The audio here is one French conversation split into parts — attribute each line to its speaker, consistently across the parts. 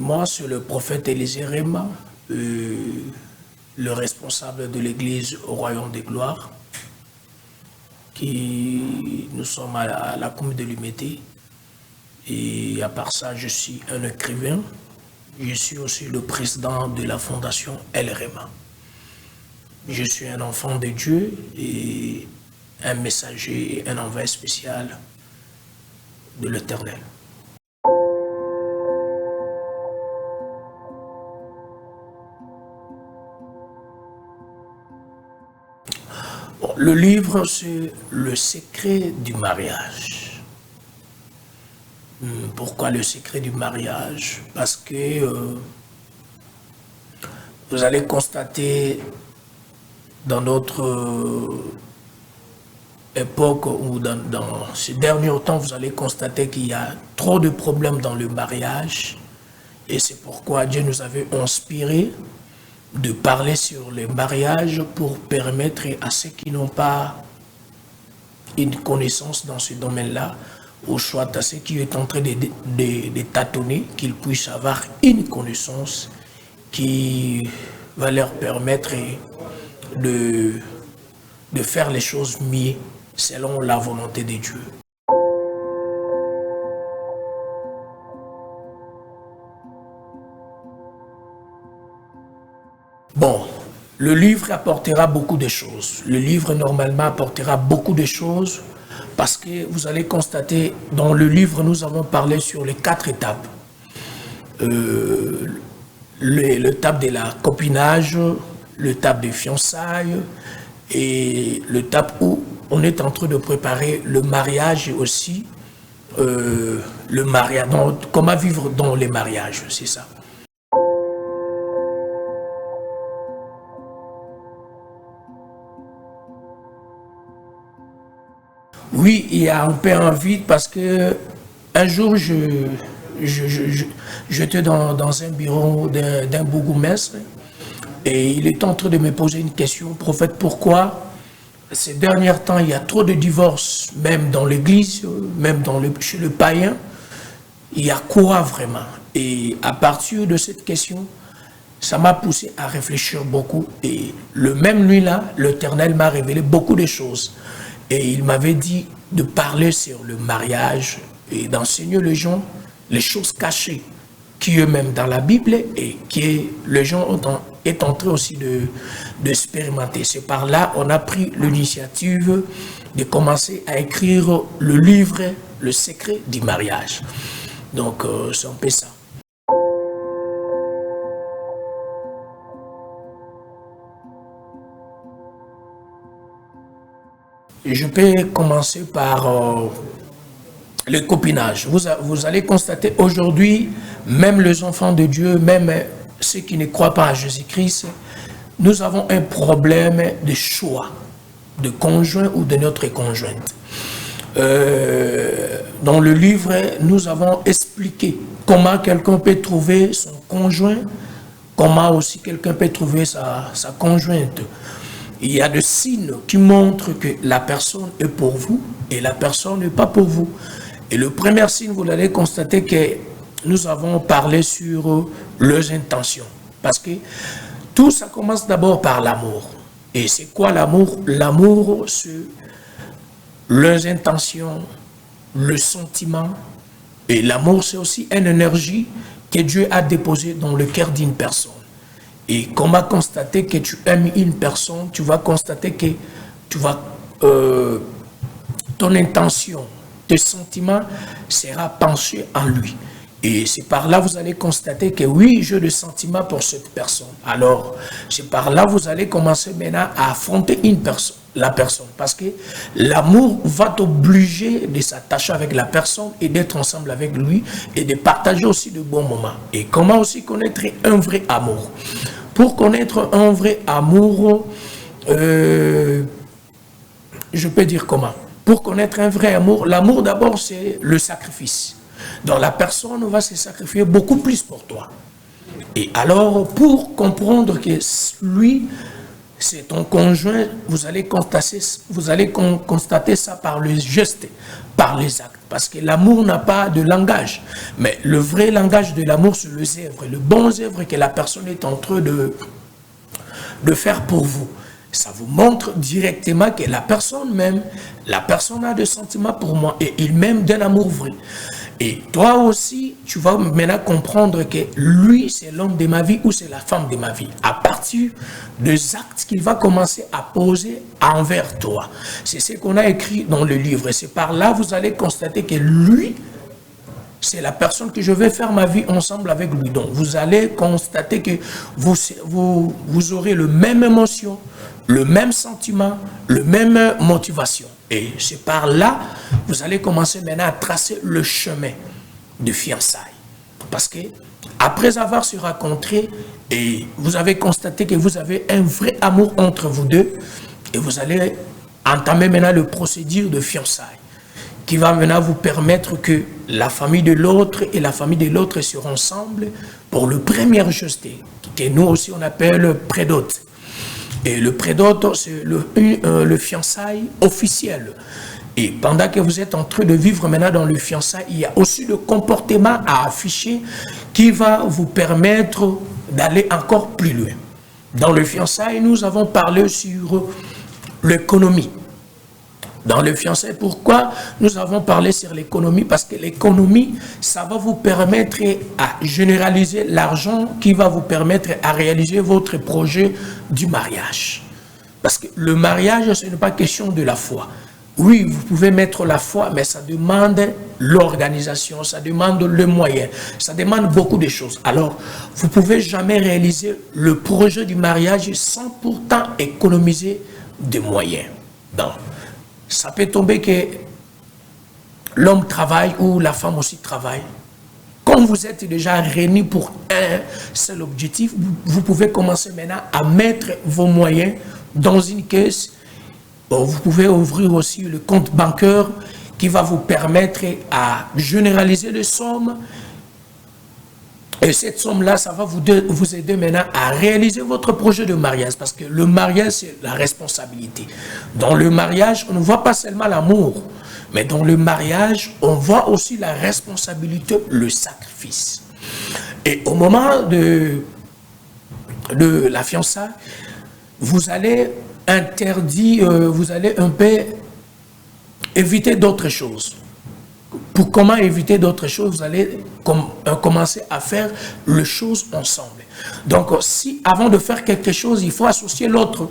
Speaker 1: Moi, c'est le prophète Élisée Réma, le responsable de l'église au Royaume des Gloires, qui nous sommes à la commune de Lumété. Et à part ça, je suis un écrivain. Je suis aussi le président de la fondation El Réma. Je suis un enfant de Dieu et un messager et un envoyé spécial de l'Éternel. Bon, le livre, c'est le secret du mariage. Pourquoi le secret du mariage? Parce que vous allez constater dans notre époque ou dans ces derniers temps, vous allez constater qu'il y a trop de problèmes dans le mariage. Et c'est pourquoi Dieu nous avait inspiré de parler sur le mariage pour permettre à ceux qui n'ont pas une connaissance dans ce domaine-là, ou soit à ceux qui sont en train de tâtonner, qu'ils puissent avoir une connaissance qui va leur permettre de faire les choses mieux selon la volonté de Dieu. Bon, le livre apportera beaucoup de choses. Le livre, normalement, apportera beaucoup de choses parce que vous allez constater, dans le livre, nous avons parlé sur les 4 étapes. L'étape de la copinage, l'étape des fiançailles et l'étape où on est en train de préparer le mariage et aussi le mariage. Donc, comment vivre dans les mariages, c'est ça. Oui, il y a un peu envie parce que un jour, j'étais dans un bureau d'un bourgmestre et il était en train de me poser une question. Prophète, pourquoi ces derniers temps, il y a trop de divorces, même dans l'église, même chez le païen? Il y a quoi vraiment? Et à partir de cette question, ça m'a poussé à réfléchir beaucoup. Et le même nuit-là, l'Éternel m'a révélé beaucoup de choses. Et il m'avait dit de parler sur le mariage et d'enseigner les gens les choses cachées qui eux-mêmes dans la Bible et qui les gens est en train aussi d'expérimenter. C'est par là on a pris l'initiative de commencer à écrire le livre Le secret du mariage. Donc c'est un peu ça. Je peux commencer par le copinage. Vous allez constater aujourd'hui, même les enfants de Dieu, même ceux qui ne croient pas à Jésus-Christ, nous avons un problème de choix de conjoint ou de notre conjointe. Dans le livre, nous avons expliqué comment quelqu'un peut trouver son conjoint, comment aussi quelqu'un peut trouver sa conjointe. Il y a des signes qui montrent que la personne est pour vous et la personne n'est pas pour vous. Et le premier signe, vous allez constater que nous avons parlé sur leurs intentions. Parce que tout ça commence d'abord par l'amour. Et c'est quoi l'amour? L'amour, c'est leurs intentions, le sentiment. Et l'amour, c'est aussi une énergie que Dieu a déposée dans le cœur d'une personne. Et comment constater que tu aimes une personne? Tu vas constater que ton intention, tes sentiments sera penché en lui. Et c'est par là que vous allez constater que oui, j'ai des sentiments pour cette personne. Alors, c'est par là que vous allez commencer maintenant à affronter la personne. Parce que l'amour va t'obliger de s'attacher avec la personne et d'être ensemble avec lui et de partager aussi de bons moments. Et comment aussi connaître un vrai amour? Pour connaître un vrai amour, je peux dire comment? Pour connaître un vrai amour, l'amour d'abord c'est le sacrifice. Donc la personne va se sacrifier beaucoup plus pour toi. Et alors pour comprendre que lui, c'est ton conjoint, vous allez constater ça par le geste, par les actes. Parce que l'amour n'a pas de langage. Mais le vrai langage de l'amour, c'est le zèvre, le bon zèvre que la personne est en train de faire pour vous. Ça vous montre directement que la personne a des sentiments pour moi et il m'aime d'un amour vrai. Et toi aussi, tu vas maintenant comprendre que lui, c'est l'homme de ma vie ou c'est la femme de ma vie. À partir des actes qu'il va commencer à poser envers toi. C'est ce qu'on a écrit dans le livre. Et c'est par là que vous allez constater que lui, c'est la personne que je vais faire ma vie ensemble avec lui. Donc, vous allez constater que vous aurez le même émotion, le même sentiment, le même motivation. Et c'est par là que vous allez commencer maintenant à tracer le chemin de fiançailles. Parce que après avoir se rencontré et vous avez constaté que vous avez un vrai amour entre vous deux, et vous allez entamer maintenant le procédure de fiançailles, qui va maintenant vous permettre que la famille de l'autre et la famille de l'autre seront ensemble pour le premier geste, que nous aussi on appelle prédote. Et le prédote, c'est le fiançailles officiel. Et pendant que vous êtes en train de vivre maintenant dans le fiançailles, il y a aussi le comportement à afficher qui va vous permettre d'aller encore plus loin. Dans le fiançailles, nous avons parlé sur l'économie. Dans le fiançailles, pourquoi nous avons parlé sur l'économie? Parce que l'économie, ça va vous permettre à généraliser l'argent qui va vous permettre à réaliser votre projet du mariage. Parce que le mariage, ce n'est pas question de la foi. Oui, vous pouvez mettre la foi, mais ça demande l'organisation, ça demande le moyen, ça demande beaucoup de choses. Alors, vous ne pouvez jamais réaliser le projet du mariage sans pourtant économiser des moyens. Donc, ça peut tomber que l'homme travaille ou la femme aussi travaille. Comme vous êtes déjà réunis pour un seul objectif, vous pouvez commencer maintenant à mettre vos moyens dans une caisse. Bon, vous pouvez ouvrir aussi le compte bancaire qui va vous permettre à généraliser les sommes. Et cette somme-là, ça va vous aider maintenant à réaliser votre projet de mariage. Parce que le mariage, c'est la responsabilité. Dans le mariage, on ne voit pas seulement l'amour. Mais dans le mariage, on voit aussi la responsabilité, le sacrifice. Et au moment de la fiançailles, vous allez vous allez un peu éviter d'autres choses. Pour comment éviter d'autres choses, vous allez commencer à faire les choses ensemble. Donc, si avant de faire quelque chose, il faut associer l'autre,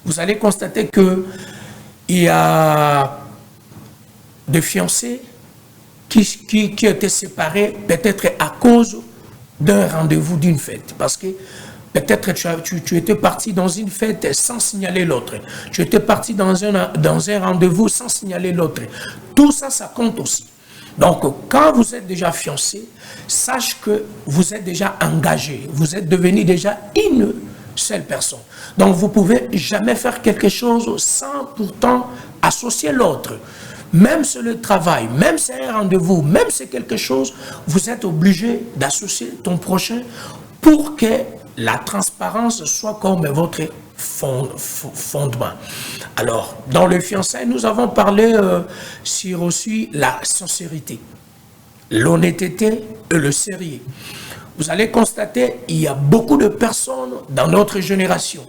Speaker 1: vous allez constater qu'il y a des fiancés qui étaient séparés peut-être à cause d'un rendez-vous d'une fête. Parce que peut-être tu étais parti dans une fête sans signaler l'autre. Tu étais parti dans un rendez-vous sans signaler l'autre. Tout ça, ça compte aussi. Donc, quand vous êtes déjà fiancé, sache que vous êtes déjà engagé. Vous êtes devenu déjà une seule personne. Donc, vous ne pouvez jamais faire quelque chose sans pourtant associer l'autre. Même sur le travail, même si c'est un rendez-vous, même si c'est quelque chose, vous êtes obligé d'associer ton prochain pour que la transparence soit comme votre fondement. Alors, dans le fiançailles, nous avons parlé sur aussi la sincérité, l'honnêteté et le sérieux. Vous allez constater, il y a beaucoup de personnes dans notre génération.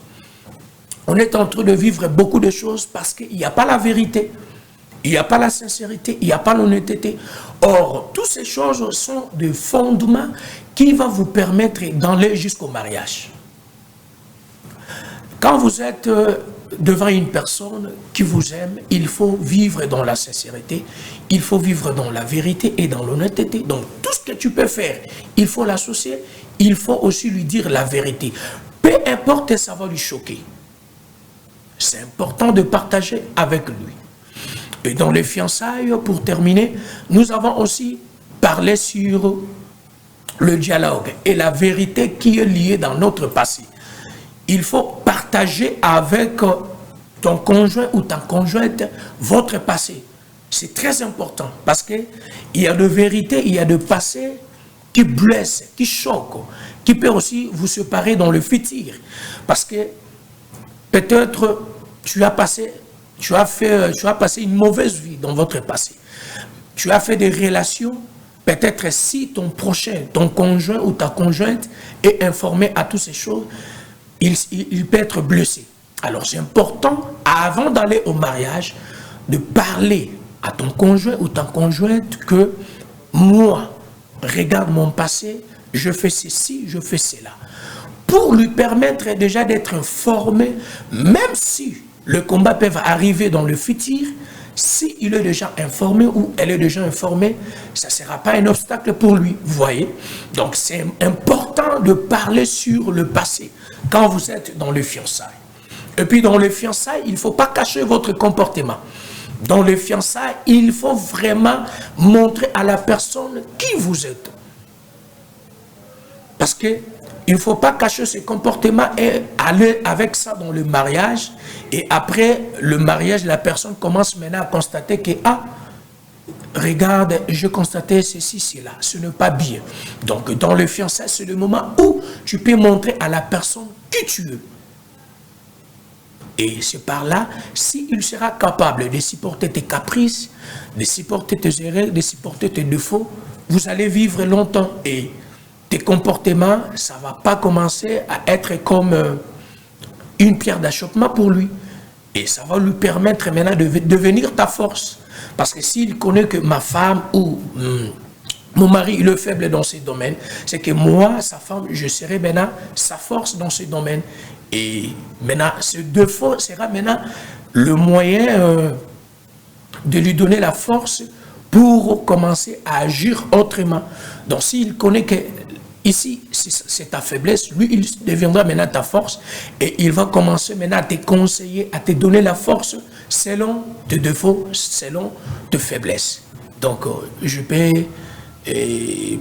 Speaker 1: On est en train de vivre beaucoup de choses parce qu'il n'y a pas la vérité, il n'y a pas la sincérité, il n'y a pas l'honnêteté. Or, toutes ces choses sont des fondements qui vont vous permettre d'aller jusqu'au mariage. Quand vous êtes devant une personne qui vous aime, il faut vivre dans la sincérité, il faut vivre dans la vérité et dans l'honnêteté. Donc, tout ce que tu peux faire, il faut l'associer, il faut aussi lui dire la vérité. Peu importe, ça va lui choquer. C'est important de partager avec lui. Et dans les fiançailles, pour terminer, nous avons aussi parlé sur le dialogue et la vérité qui est liée dans notre passé. Il faut partager avec ton conjoint ou ta conjointe votre passé. C'est très important parce qu'il y a de vérité, il y a de passé qui blesse, qui choque, qui peut aussi vous séparer dans le futur. Parce que peut-être tu as passé une mauvaise vie dans votre passé. Tu as fait des relations, peut-être si ton prochain, ton conjoint ou ta conjointe est informé à toutes ces choses, il peut être blessé. Alors c'est important, avant d'aller au mariage, de parler à ton conjoint ou ta conjointe que moi, regarde mon passé, je fais ceci, je fais cela. Pour lui permettre déjà d'être informé, même si le combat peut arriver dans le futur, s'il est déjà informé ou elle est déjà informée, ça ne sera pas un obstacle pour lui, vous voyez. Donc c'est important de parler sur le passé quand vous êtes dans le fiançailles. Et puis dans le fiançailles, il ne faut pas cacher votre comportement. Dans le fiançailles, il faut vraiment montrer à la personne qui vous êtes. Parce que il ne faut pas cacher ce comportement et aller avec ça dans le mariage. Et après le mariage, la personne commence maintenant à constater que, ah, regarde, je constatais ceci, cela. Ce n'est pas bien. Donc, dans le fiançailles, c'est le moment où tu peux montrer à la personne qui tu es. Et c'est par là, s'il sera capable de supporter tes caprices, de supporter tes erreurs, de supporter tes défauts, vous allez vivre longtemps. Et tes comportements, ça ne va pas commencer à être comme une pierre d'achoppement pour lui. Et ça va lui permettre maintenant de devenir ta force. Parce que s'il connaît que ma femme ou mon mari il est faible dans ce domaine, c'est que moi, sa femme, je serai maintenant sa force dans ce domaine. Et maintenant, ce défaut sera maintenant le moyen de lui donner la force pour commencer à agir autrement. Donc s'il connaît que ici, c'est ta faiblesse, lui, il deviendra maintenant ta force et il va commencer maintenant à te conseiller, à te donner la force selon tes défauts, selon tes faiblesses. Donc, je peux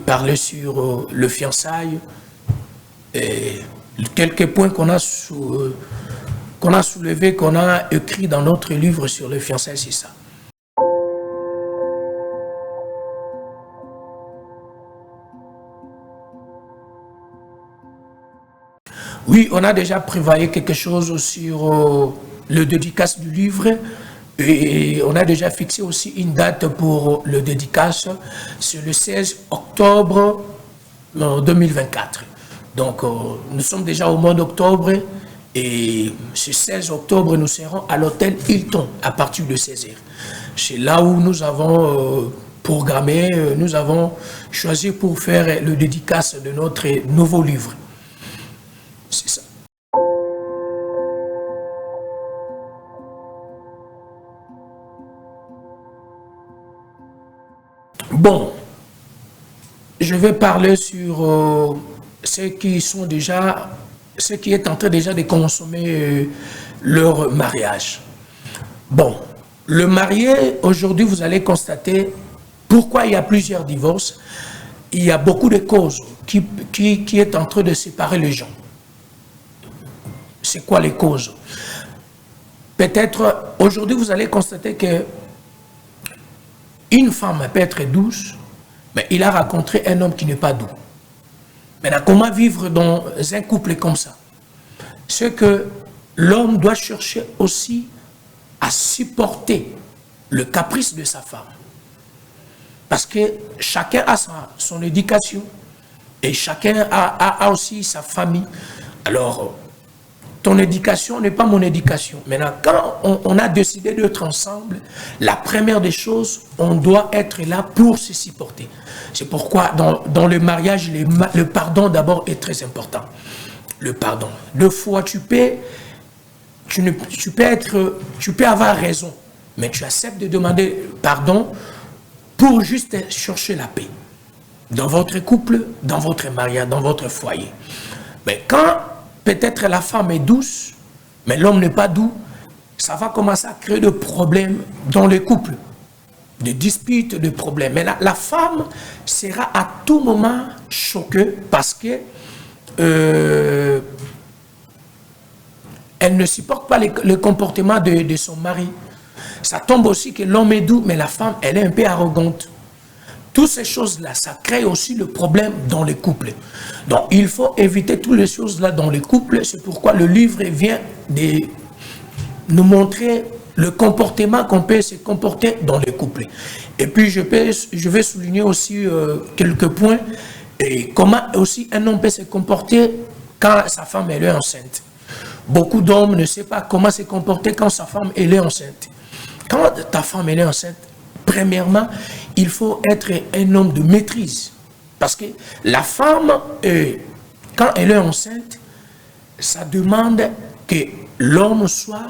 Speaker 1: parler sur le fiançailles, quelques points qu'on a soulevés, qu'on a écrit dans notre livre sur le fiançailles, c'est ça. Oui, on a déjà prévoyé quelque chose sur le dédicace du livre et on a déjà fixé aussi une date pour le dédicace, c'est le 16 octobre 2024. Donc, nous sommes déjà au mois d'octobre et ce 16 octobre, nous serons à l'hôtel Hilton à partir de 16h. C'est là où nous avons programmé, nous avons choisi pour faire le dédicace de notre nouveau livre. C'est ça. Bon, je vais parler sur ceux qui est en train déjà de consommer leur mariage. Bon, le marié, aujourd'hui, vous allez constater pourquoi il y a plusieurs divorces. Il y a beaucoup de causes qui est en train de séparer les gens. C'est quoi les causes? Peut-être, aujourd'hui, vous allez constater que une femme peut être douce, mais il a rencontré un homme qui n'est pas doux. Maintenant, comment vivre dans un couple comme ça? C'est que l'homme doit chercher aussi à supporter le caprice de sa femme. Parce que chacun a son éducation et chacun a aussi sa famille. Alors, ton éducation n'est pas mon éducation. Maintenant, quand on a décidé d'être ensemble, la première des choses, on doit être là pour se supporter. C'est pourquoi dans le mariage, le pardon d'abord est très important. Le pardon. Deux fois, tu peux avoir raison, mais tu acceptes de demander pardon pour juste chercher la paix. Dans votre couple, dans votre mariage, dans votre foyer. Mais quand peut-être la femme est douce, mais l'homme n'est pas doux, ça va commencer à créer des problèmes dans le couple, des disputes, des problèmes. Mais la femme sera à tout moment choquée parce que elle ne supporte pas le comportement de son mari. Ça tombe aussi que l'homme est doux, mais la femme, elle est un peu arrogante. Toutes ces choses-là, ça crée aussi le problème dans les couples. Donc, il faut éviter toutes les choses-là dans les couples. C'est pourquoi le livre vient nous montrer le comportement qu'on peut se comporter dans le couple. Et puis je vais souligner aussi quelques points et comment aussi un homme peut se comporter quand sa femme elle est enceinte. Beaucoup d'hommes ne savent pas comment se comporter quand sa femme elle est enceinte. Quand ta femme elle est enceinte, premièrement, il faut être un homme de maîtrise. Parce que la femme, quand elle est enceinte, ça demande que l'homme soit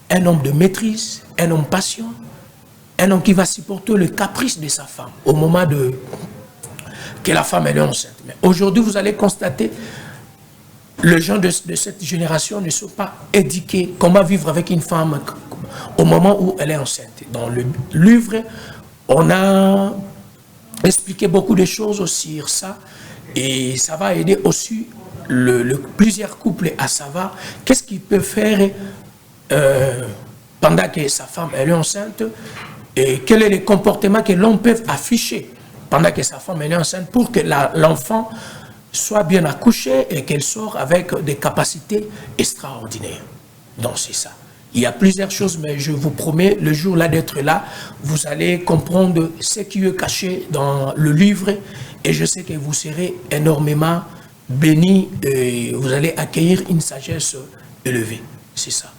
Speaker 1: un homme de maîtrise, un homme patient, un homme qui va supporter le caprice de sa femme au moment que la femme elle est enceinte. Mais aujourd'hui, vous allez constater les gens de cette génération ne sont pas éduqués comment vivre avec une femme au moment où elle est enceinte. Dans le livre, on a expliqué beaucoup de choses sur ça et ça va aider aussi plusieurs couples à savoir qu'est-ce qu'ils peuvent faire pendant que sa femme elle est enceinte et quel est le comportement que l'homme peut afficher pendant que sa femme elle est enceinte pour que l'enfant soit bien accouché et qu'elle sort avec des capacités extraordinaires. Donc c'est ça. Il y a plusieurs choses, mais je vous promets, le jour là d'être là, vous allez comprendre ce qui est caché dans le livre et je sais que vous serez énormément bénis et vous allez accueillir une sagesse élevée. C'est ça.